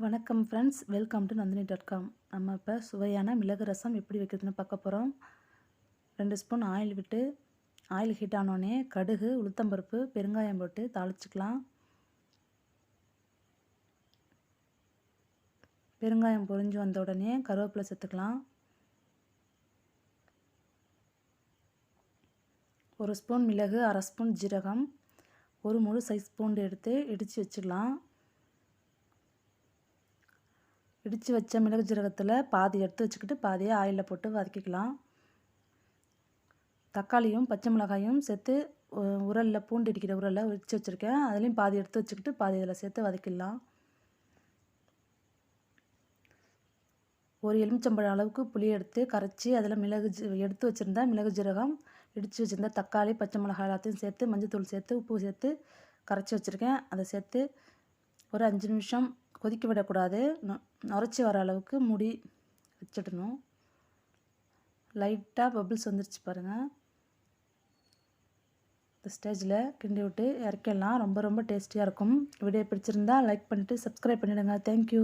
வணக்கம் friends, welcome to nandini.com. நம்ம இப்போ சுவையான மிளகு ரசம் எப்படி வைக்கிறதுன்னு பார்க்க போகிறோம். 2 ஸ்பூன் ஆயில் விட்டு ஆயில் ஹீட் ஆனோடனே கடுகு, உளுத்தம்பருப்பு, பெருங்காயம் போட்டு தாளிச்சுக்கலாம். பெருங்காயம் பொரிஞ்சு வந்த உடனே கருவேப்பிலை சேர்த்துக்கலாம். 1 ஸ்பூன் மிளகு, 1/2 ஸ்பூன் ஜீரகம், 1 முழு சைஸ் பூண்டு எடுத்து இடித்து வச்சுக்கலாம். இடித்து வச்ச மிளகு ஜீரகத்தில் பாதி எடுத்து வச்சுக்கிட்டு பாதியை ஆயிலில் போட்டு வதக்கிக்கலாம். தக்காளியும் பச்சை மிளகாயும் சேர்த்து உரலில் பூண்டு இடிக்கிற உரலில் இடித்து வச்சுருக்கேன். அதுலேயும் பாதி எடுத்து வச்சுக்கிட்டு பாதி இதில் சேர்த்து வதக்கிடலாம். ஒரு எலுமிச்சம்பழம் அளவுக்கு புளி எடுத்து கரைச்சி அதில் எடுத்து வச்சுருந்தா மிளகு ஜீரகம், இடித்து வச்சுருந்தா தக்காளி, பச்சை மிளகாய் எல்லாத்தையும் சேர்த்து மஞ்சள்தூள் சேர்த்து உப்பு சேர்த்து கரைச்சி வச்சுருக்கேன். அதை சேர்த்து ஒரு 5 நிமிஷம் கொதிக்க விடக்கூடாது. நுரைச்சி வர அளவுக்கு மூடி வச்சிடணும். லைட்டாக பபிள்ஸ் வந்துருச்சு பாருங்கள். இந்த ஸ்டேஜில் கிண்டி விட்டு இறக்கிடலாம். ரொம்ப டேஸ்டியாக இருக்கும். வீடியோ பிடிச்சிருந்தா லைக் பண்ணிவிட்டு சப்ஸ்கிரைப் பண்ணிவிடுங்க. தேங்க்யூ.